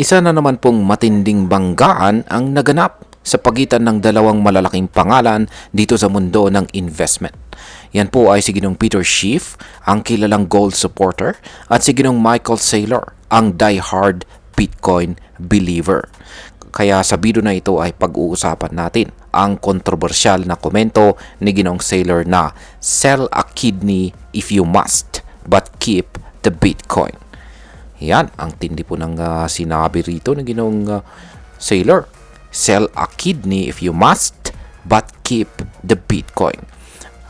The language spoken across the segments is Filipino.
Isa na naman pong matinding banggaan ang naganap sa pagitan ng dalawang malalaking pangalan dito sa mundo ng investment. Yan po ay si Ginong Peter Schiff, ang kilalang gold supporter, at si Ginong Michael Saylor, ang die-hard Bitcoin believer. Kaya sa video na ito ay pag-uusapan natin ang kontrobersyal na komento ni Ginong Saylor na "Sell a kidney if you must, but keep the Bitcoin." Yan, ang tindi po ng sinabi rito ng Ginong Saylor. Sell a kidney if you must, but keep the Bitcoin.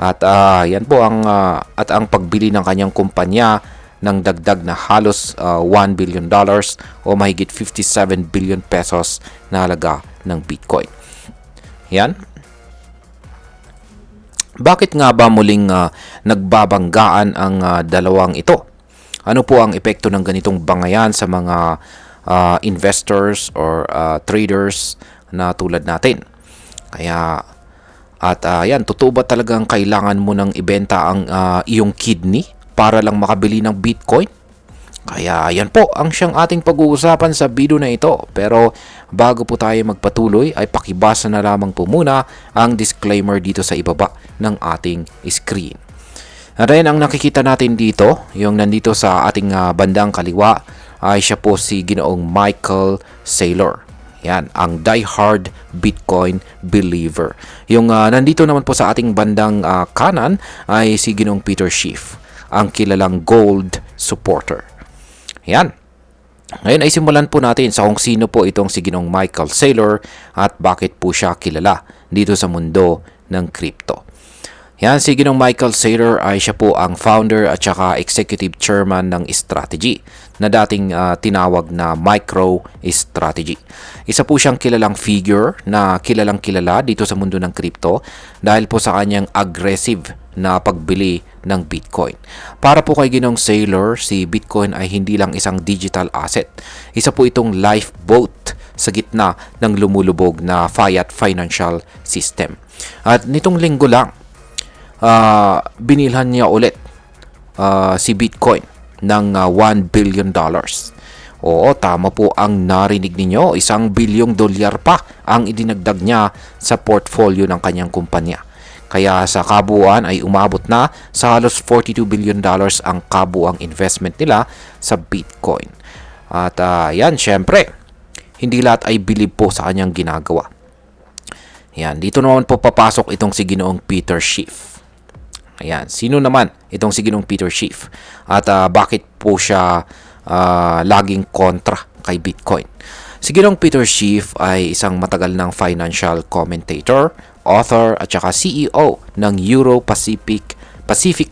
At yan po ang pagbili ng kanyang kumpanya ng dagdag na halos $1 billion o mahigit 57 billion pesos na halaga ng Bitcoin. Yan. Bakit nga ba muling nagbabanggaan ang dalawang ito? Ano po ang epekto ng ganitong bangayan sa mga investors or traders na tulad natin? Kaya yan, totoo ba talagang kailangan mo nang ibenta ang iyong kidney para lang makabili ng Bitcoin? Kaya yan po ang siyang ating pag-uusapan sa video na ito. Pero bago po tayo magpatuloy ay pakibasa na lamang po muna ang disclaimer dito sa ibaba ng ating screen. At ayun, ang nakikita natin dito, yung nandito sa ating bandang kaliwa, ay siya po si Ginoong Michael Saylor. Yan, ang die-hard Bitcoin believer. Yung nandito naman po sa ating bandang kanan ay si Ginoong Peter Schiff, ang kilalang gold supporter. Yan. Ngayon ay simulan po natin sa kung sino po itong si Ginoong Michael Saylor at bakit po siya kilala dito sa mundo ng crypto. Yan, si Ginong Michael Saylor ay siya po ang founder at saka executive chairman ng Strategy na dating tinawag na MicroStrategy. Isa po siyang kilalang figure na kilalang kilala dito sa mundo ng crypto dahil po sa kanyang aggressive na pagbili ng Bitcoin. Para po kay Ginong Saylor, si Bitcoin ay hindi lang isang digital asset. Isa po itong lifeboat sa gitna ng lumulubog na fiat financial system. At nitong linggo lang, binilhan niya ulit si Bitcoin ng $1 billion. Oo, tama po ang narinig ninyo. $1 bilyong pa ang idinagdag niya sa portfolio ng kanyang kumpanya. Kaya sa kabuuan ay umabot na sa halos $42 billion ang kabuuang investment nila sa Bitcoin. At yan, syempre, hindi lahat ay bilib po sa kanyang ginagawa. Yan, dito naman po papasok itong si Ginoong Peter Schiff. Ayan, sino naman itong si Ginong Peter Schiff? At bakit po siya laging kontra kay Bitcoin? Si Ginong Peter Schiff ay isang matagal ng financial commentator, author at saka CEO ng Euro-Pacific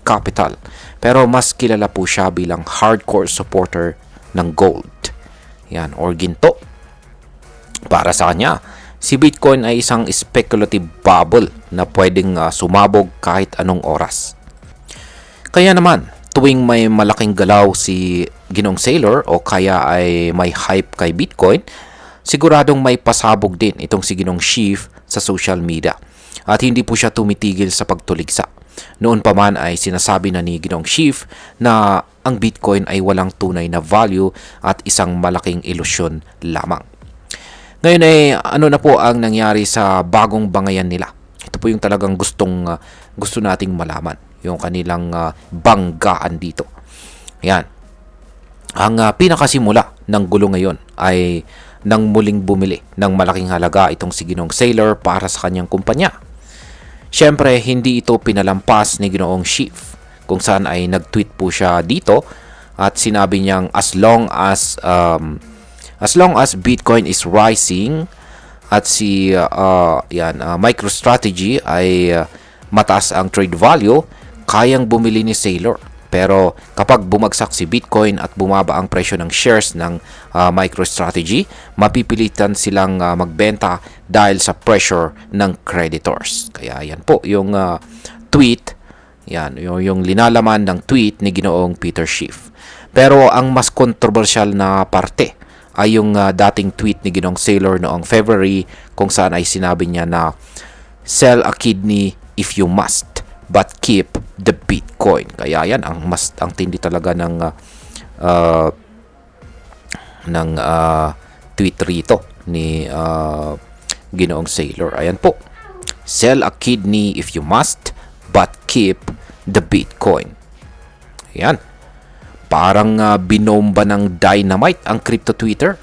Capital. Pero mas kilala po siya bilang hardcore supporter ng gold. Yan, or ginto. Para sa kanya, si Bitcoin ay isang speculative bubble na pwedeng sumabog kahit anong oras. Kaya naman, tuwing may malaking galaw si Ginong Saylor o kaya ay may hype kay Bitcoin, siguradong may pasabog din itong si Ginong Schiff sa social media. At hindi po siya tumitigil sa pagtuligsa. Noon pa man ay sinasabi na ni Ginong Schiff na ang Bitcoin ay walang tunay na value at isang malaking ilusyon lamang. Ngayon ay ano na po ang nangyari sa bagong bangayan nila. Ito po yung talagang gusto nating malaman. Yung kanilang banggaan dito. Yan. Ang pinakasimula ng gulo ngayon ay nang muling bumili ng malaking halaga itong si Ginong Saylor para sa kanyang kumpanya. Siyempre, hindi ito pinalampas ni Ginoong Schiff kung saan ay nag-tweet po siya dito at sinabi niyang as long as Bitcoin is rising at si MicroStrategy ay mataas ang trade value, kayang bumili ni Saylor. Pero kapag bumagsak si Bitcoin at bumaba ang presyo ng shares ng MicroStrategy, mapipilitan silang magbenta dahil sa pressure ng creditors. Kaya yan po yung tweet, yan yung linalaman ng tweet ni Ginoong Peter Schiff. Pero ang mas controversial na parte ay yung dating tweet ni Ginong Saylor noong February kung saan ay sinabi niya na sell a kidney if you must, but keep the Bitcoin. Kaya yan ang tindi talaga ng tweet rito ni Ginoong Sailor. Ayan po. Sell a kidney if you must, but keep the Bitcoin. Ayan. Parang binomba ng dynamite ang crypto Twitter.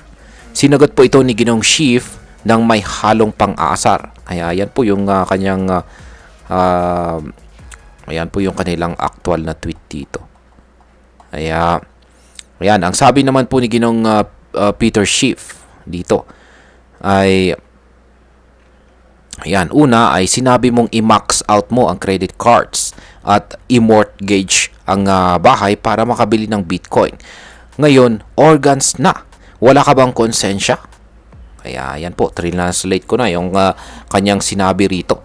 Sinagot po ito ni Ginoong Schiff ng may halong pang-aasar. Kaya ayan po yung kanyang ayan po yung kanilang actual na tweet dito. Ayan, ang sabi naman po ni Ginoong Peter Schiff dito ay ayan, una ay sinabi mong i-max out mo ang credit cards at i-mortgage ang bahay para makabili ng Bitcoin. Ngayon, organs na. Wala ka bang konsensya? Kaya ayan po, translate ko na yung kanyang sinabi rito.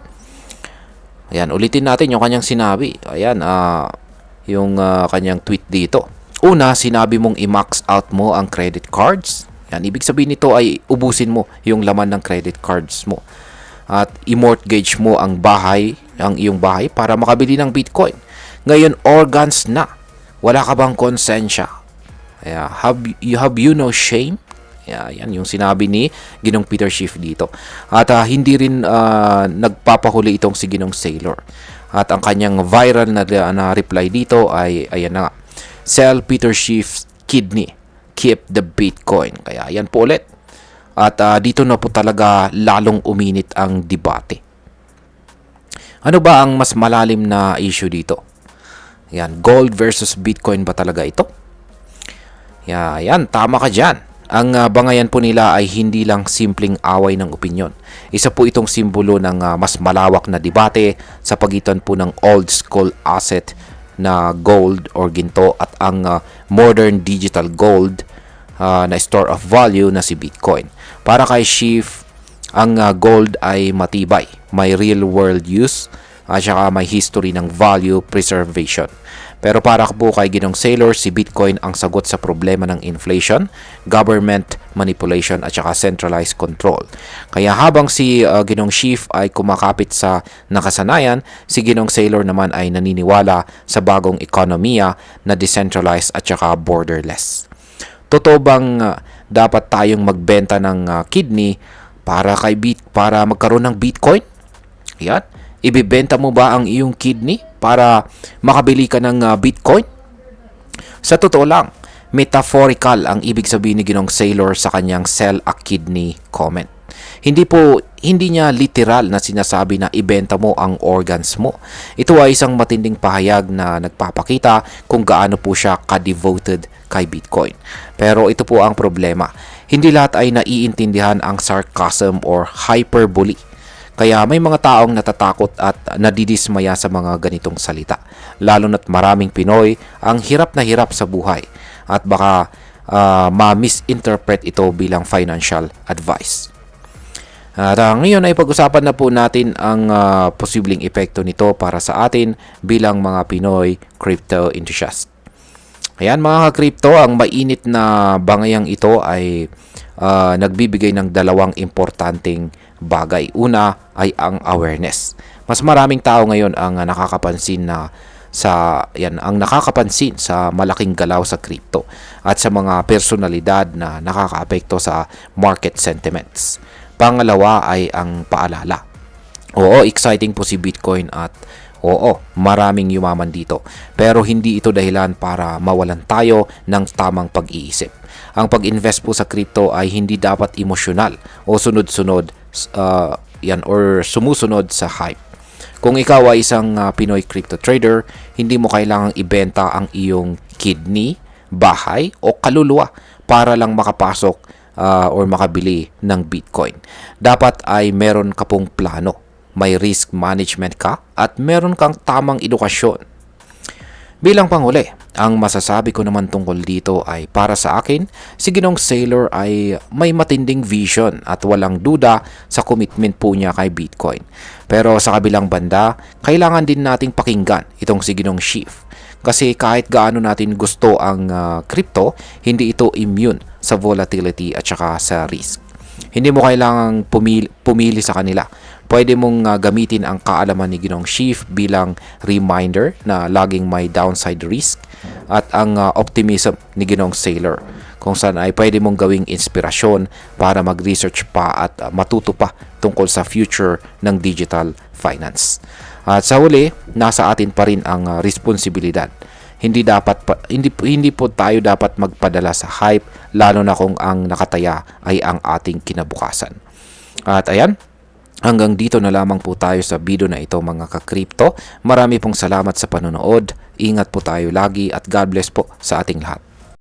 Ayan, ulitin natin yung kanyang sinabi. Ayan, yung kanyang tweet dito. Una, sinabi mong i-max out mo ang credit cards. Yan, ibig sabihin nito ay ubusin mo yung laman ng credit cards mo. At i-mortgage mo ang iyong bahay para makabili ng Bitcoin. Ngayon, organs na. Wala ka bang konsensya? Have you no shame? Yan yung sinabi ni Ginong Peter Schiff dito. At hindi rin nagpapahuli itong si Ginong Sailor. At ang kanyang viral na reply dito ay ayan na nga. Sell Peter Schiff's kidney. Keep the Bitcoin. Kaya yan po ulit. At dito na po talaga lalong uminit ang debate. Ano ba ang mas malalim na issue dito? Yan, gold versus Bitcoin ba talaga ito? Yan, tama ka dyan. Ang bangayan po nila ay hindi lang simpleng away ng opinyon. Isa po itong simbolo ng mas malawak na debate sa pagitan po ng old school asset na gold or ginto at ang modern digital gold na store of value na si Bitcoin. Para kay Schiff, ang gold ay matibay, may real world use at saka may history ng value preservation. Pero para po kay Ginong Sailor, si Bitcoin ang sagot sa problema ng inflation, government manipulation at saka centralized control. Kaya habang si Ginong Schiff ay kumakapit sa nakasanayan, si Ginong Sailor naman ay naniniwala sa bagong ekonomiya na decentralized at saka borderless. Totoo bang dapat tayong magbenta ng kidney para magkaroon ng Bitcoin? Yan. Ibibenta mo ba ang iyong kidney para makabili ka ng Bitcoin? Sa totoo lang, metaphorical ang ibig sabihin ni Ginong Sailor sa kanyang sell a kidney comment. Hindi niya literal na sinasabi na ibenta mo ang organs mo. Ito ay isang matinding pahayag na nagpapakita kung gaano po siya ka-devoted kay Bitcoin. Pero ito po ang problema. Hindi lahat ay naiintindihan ang sarcasm or hyperbole. Kaya may mga taong natatakot at nadidismaya sa mga ganitong salita. Lalo na't maraming Pinoy ang hirap na hirap sa buhay at baka ma-misinterpret ito bilang financial advice. At ngayon ay pag-usapan na po natin ang posibleng epekto nito para sa atin bilang mga Pinoy crypto enthusiast. Ayan mga ka-crypto, ang mainit na bangayang ito ay nagbibigay ng dalawang importanteng bagay. Una ay ang awareness. Mas maraming tao ngayon ang nakakapansin sa malaking galaw sa crypto at sa mga personalidad na nakakaapekto sa market sentiments. Pangalawa ay ang paalala. Oo, exciting po si Bitcoin at oo, maraming yumaman dito. Pero hindi ito dahilan para mawalan tayo ng tamang pag-iisip. Ang pag-invest po sa crypto ay hindi dapat emosyonal o sunod-sunod or sumusunod sa hype. Kung ikaw ay isang Pinoy crypto trader, hindi mo kailangang ibenta ang iyong kidney, bahay o kaluluwa para lang makapasok or makabili ng Bitcoin. Dapat ay meron ka pong plano, may risk management ka at meron kang tamang edukasyon. Bilang panghuli, ang masasabi ko naman tungkol dito ay para sa akin, si Ginong Sailor ay may matinding vision at walang duda sa commitment po niya kay Bitcoin. Pero sa kabilang banda, kailangan din nating pakinggan itong si Ginong Schiff. Kasi kahit gaano natin gusto ang crypto, hindi ito immune sa volatility at saka sa risk. Hindi mo kailangang pumili sa kanila. Pwede mong gamitin ang kaalaman ni Ginong Chief bilang reminder na laging may downside risk at ang optimism ni Ginong Sailor kung saan ay pwede mong gawing inspirasyon para mag-research pa at matuto pa tungkol sa future ng digital finance. At sa huli, nasa atin pa rin ang responsibilidad. Hindi po tayo dapat magpadala sa hype lalo na kung ang nakataya ay ang ating kinabukasan. At ayan, hanggang dito na lamang po tayo sa video na ito mga ka-crypto. Marami pong salamat sa panonood. Ingat po tayo lagi at God bless po sa ating lahat.